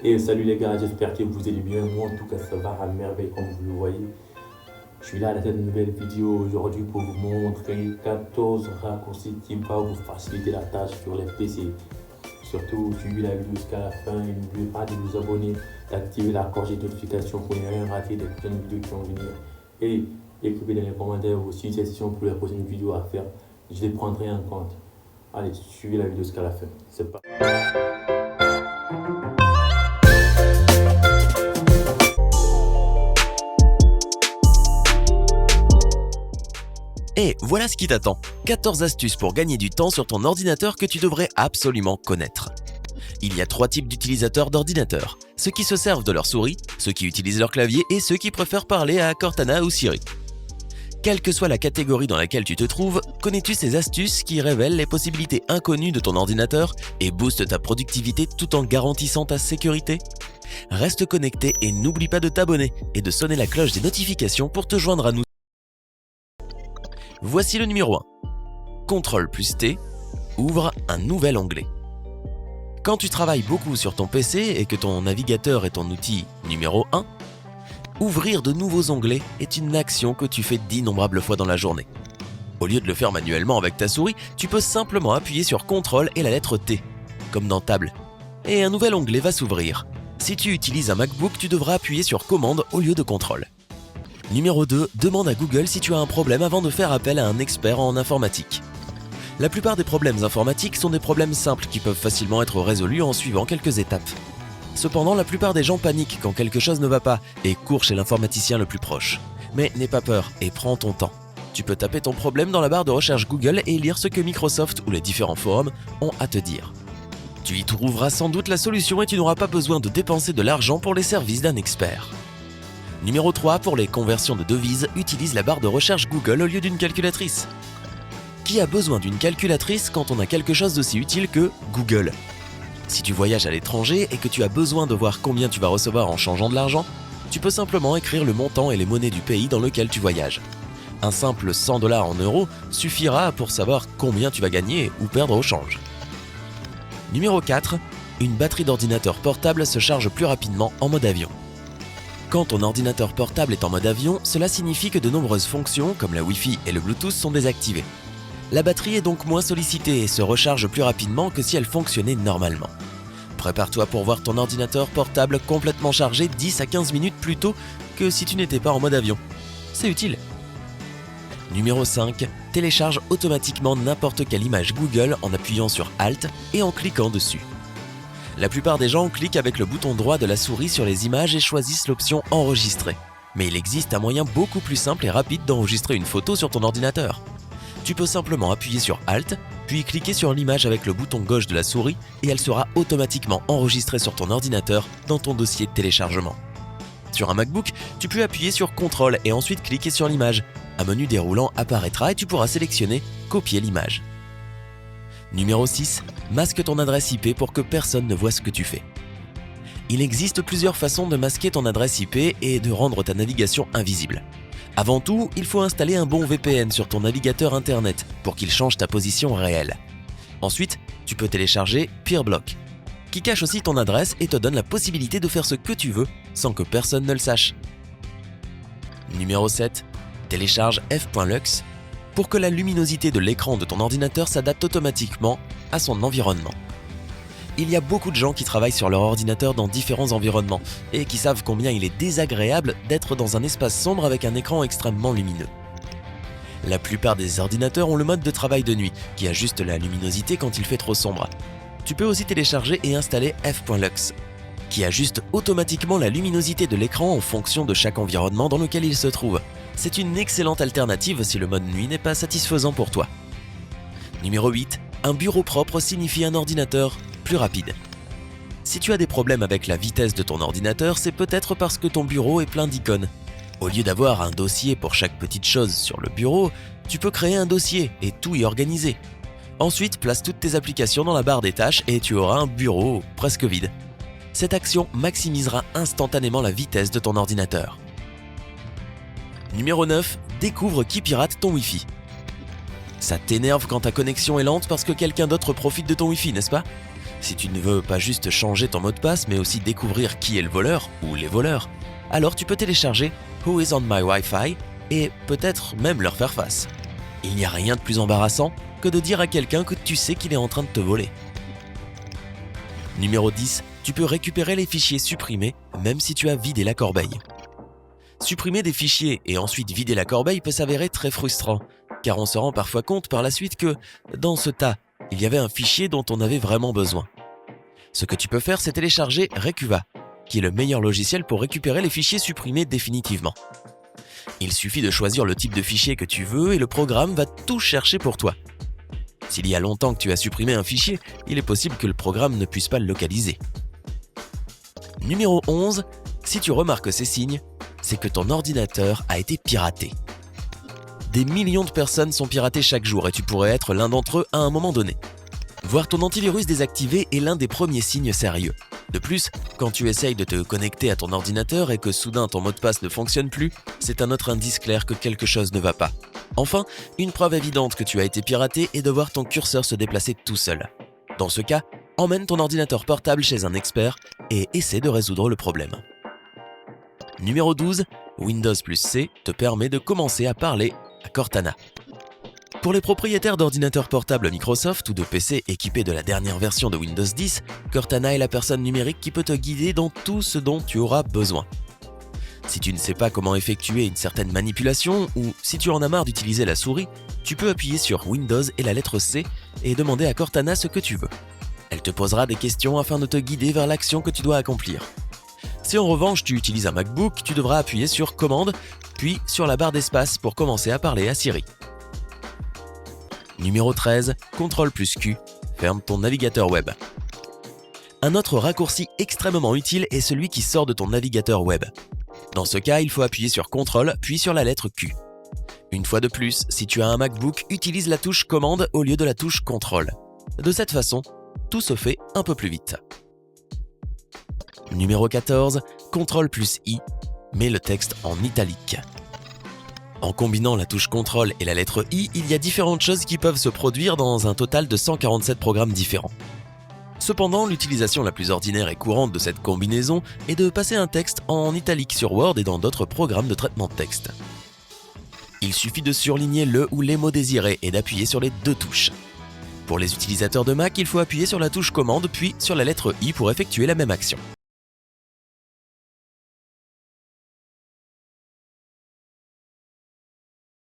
Et salut les gars, j'espère que vous allez bien. Moi en tout cas ça va à merveille comme vous le voyez. Je suis là à la tête d'une nouvelle vidéo aujourd'hui pour vous montrer 14 raccourcis qui vont vous faciliter la tâche sur les PC. Surtout, suivez la vidéo jusqu'à la fin et n'oubliez pas de vous abonner, d'activer la cloche de notification pour ne rien rater des prochaines vidéos qui vont venir. Et écrivez dans les commentaires vos suggestions pour les prochaines vidéos à faire. Je les prendrai en compte. Allez, suivez la vidéo jusqu'à la fin. C'est parti. Et voilà ce qui t'attend. 14 astuces pour gagner du temps sur ton ordinateur que tu devrais absolument connaître. Il y a 3 types d'utilisateurs d'ordinateur. Ceux qui se servent de leur souris, ceux qui utilisent leur clavier et ceux qui préfèrent parler à Cortana ou Siri. Quelle que soit la catégorie dans laquelle tu te trouves, connais-tu ces astuces qui révèlent les possibilités inconnues de ton ordinateur et boostent ta productivité tout en garantissant ta sécurité? Reste connecté et n'oublie pas de t'abonner et de sonner la cloche des notifications pour te joindre à nous. Voici le numéro 1. CTRL+T ouvre un nouvel onglet. Quand tu travailles beaucoup sur ton PC et que ton navigateur est ton outil numéro 1, ouvrir de nouveaux onglets est une action que tu fais d'innombrables fois dans la journée. Au lieu de le faire manuellement avec ta souris, tu peux simplement appuyer sur CTRL et la lettre T, comme dans Table, et un nouvel onglet va s'ouvrir. Si tu utilises un MacBook, tu devras appuyer sur Commande au lieu de CTRL. Numéro 2, demande à Google si tu as un problème avant de faire appel à un expert en informatique. La plupart des problèmes informatiques sont des problèmes simples qui peuvent facilement être résolus en suivant quelques étapes. Cependant, la plupart des gens paniquent quand quelque chose ne va pas et courent chez l'informaticien le plus proche. Mais n'aie pas peur et prends ton temps. Tu peux taper ton problème dans la barre de recherche Google et lire ce que Microsoft ou les différents forums ont à te dire. Tu y trouveras sans doute la solution et tu n'auras pas besoin de dépenser de l'argent pour les services d'un expert. Numéro 3, pour les conversions de devises, utilise la barre de recherche Google au lieu d'une calculatrice. Qui a besoin d'une calculatrice quand on a quelque chose d'aussi utile que Google? Si tu voyages à l'étranger et que tu as besoin de voir combien tu vas recevoir en changeant de l'argent, tu peux simplement écrire le montant et les monnaies du pays dans lequel tu voyages. Un simple 100 $ en euros suffira pour savoir combien tu vas gagner ou perdre au change. Numéro 4, une batterie d'ordinateur portable se charge plus rapidement en mode avion. Quand ton ordinateur portable est en mode avion, cela signifie que de nombreuses fonctions, comme la Wi-Fi et le Bluetooth, sont désactivées. La batterie est donc moins sollicitée et se recharge plus rapidement que si elle fonctionnait normalement. Prépare-toi pour voir ton ordinateur portable complètement chargé 10 à 15 minutes plus tôt que si tu n'étais pas en mode avion. C'est utile. Numéro 5. Télécharge automatiquement n'importe quelle image Google en appuyant sur Alt et en cliquant dessus. La plupart des gens cliquent avec le bouton droit de la souris sur les images et choisissent l'option « Enregistrer ». Mais il existe un moyen beaucoup plus simple et rapide d'enregistrer une photo sur ton ordinateur. Tu peux simplement appuyer sur Alt, puis cliquer sur l'image avec le bouton gauche de la souris et elle sera automatiquement enregistrée sur ton ordinateur dans ton dossier de téléchargement. Sur un MacBook, tu peux appuyer sur CTRL et ensuite cliquer sur l'image. Un menu déroulant apparaîtra et tu pourras sélectionner « Copier l'image ». Numéro 6. Masque ton adresse IP pour que personne ne voit ce que tu fais. Il existe plusieurs façons de masquer ton adresse IP et de rendre ta navigation invisible. Avant tout, il faut installer un bon VPN sur ton navigateur internet pour qu'il change ta position réelle. Ensuite, tu peux télécharger Peerblock, qui cache aussi ton adresse et te donne la possibilité de faire ce que tu veux sans que personne ne le sache. Numéro 7. Télécharge f.lux pour que la luminosité de l'écran de ton ordinateur s'adapte automatiquement à son environnement. Il y a beaucoup de gens qui travaillent sur leur ordinateur dans différents environnements et qui savent combien il est désagréable d'être dans un espace sombre avec un écran extrêmement lumineux. La plupart des ordinateurs ont le mode de travail de nuit qui ajuste la luminosité quand il fait trop sombre. Tu peux aussi télécharger et installer f.lux, qui ajuste automatiquement la luminosité de l'écran en fonction de chaque environnement dans lequel il se trouve. C'est une excellente alternative si le mode nuit n'est pas satisfaisant pour toi. Numéro 8. Un bureau propre signifie un ordinateur plus rapide. Si tu as des problèmes avec la vitesse de ton ordinateur, c'est peut-être parce que ton bureau est plein d'icônes. Au lieu d'avoir un dossier pour chaque petite chose sur le bureau, tu peux créer un dossier et tout y organiser. Ensuite, place toutes tes applications dans la barre des tâches et tu auras un bureau presque vide. Cette action maximisera instantanément la vitesse de ton ordinateur. Numéro 9. Découvre qui pirate ton Wi-Fi. Ça t'énerve quand ta connexion est lente parce que quelqu'un d'autre profite de ton Wi-Fi, n'est-ce pas? Si tu ne veux pas juste changer ton mot de passe, mais aussi découvrir qui est le voleur ou les voleurs, alors tu peux télécharger Who is on my Wi-Fi et peut-être même leur faire face. Il n'y a rien de plus embarrassant que de dire à quelqu'un que tu sais qu'il est en train de te voler. Numéro 10, tu peux récupérer les fichiers supprimés même si tu as vidé la corbeille. Supprimer des fichiers et ensuite vider la corbeille peut s'avérer très frustrant, car on se rend parfois compte par la suite que, dans ce tas, il y avait un fichier dont on avait vraiment besoin. Ce que tu peux faire, c'est télécharger Recuva, qui est le meilleur logiciel pour récupérer les fichiers supprimés définitivement. Il suffit de choisir le type de fichier que tu veux et le programme va tout chercher pour toi. S'il y a longtemps que tu as supprimé un fichier, il est possible que le programme ne puisse pas le localiser. Numéro 11, si tu remarques ces signes, c'est que ton ordinateur a été piraté. Des millions de personnes sont piratées chaque jour et tu pourrais être l'un d'entre eux à un moment donné. Voir ton antivirus désactivé est l'un des premiers signes sérieux. De plus, quand tu essayes de te connecter à ton ordinateur et que soudain ton mot de passe ne fonctionne plus, c'est un autre indice clair que quelque chose ne va pas. Enfin, une preuve évidente que tu as été piraté est de voir ton curseur se déplacer tout seul. Dans ce cas, emmène ton ordinateur portable chez un expert et essaie de résoudre le problème. Numéro 12, Windows plus C te permet de commencer à parler à Cortana. Pour les propriétaires d'ordinateurs portables Microsoft ou de PC équipés de la dernière version de Windows 10, Cortana est la personne numérique qui peut te guider dans tout ce dont tu auras besoin. Si tu ne sais pas comment effectuer une certaine manipulation ou si tu en as marre d'utiliser la souris, tu peux appuyer sur Windows et la lettre C et demander à Cortana ce que tu veux. Elle te posera des questions afin de te guider vers l'action que tu dois accomplir. Si en revanche tu utilises un MacBook, tu devras appuyer sur Commande, puis sur la barre d'espace pour commencer à parler à Siri. Numéro 13, CTRL plus Q, ferme ton navigateur web. Un autre raccourci extrêmement utile est celui qui sort de ton navigateur web. Dans ce cas, il faut appuyer sur CTRL puis sur la lettre Q. Une fois de plus, si tu as un MacBook, utilise la touche Commande au lieu de la touche CTRL. De cette façon, tout se fait un peu plus vite. Numéro 14, CTRL plus I, mets le texte en italique. En combinant la touche CTRL et la lettre I, il y a différentes choses qui peuvent se produire dans un total de 147 programmes différents. Cependant, l'utilisation la plus ordinaire et courante de cette combinaison est de passer un texte en italique sur Word et dans d'autres programmes de traitement de texte. Il suffit de surligner le ou les mots désirés et d'appuyer sur les deux touches. Pour les utilisateurs de Mac, il faut appuyer sur la touche Commande puis sur la lettre I pour effectuer la même action.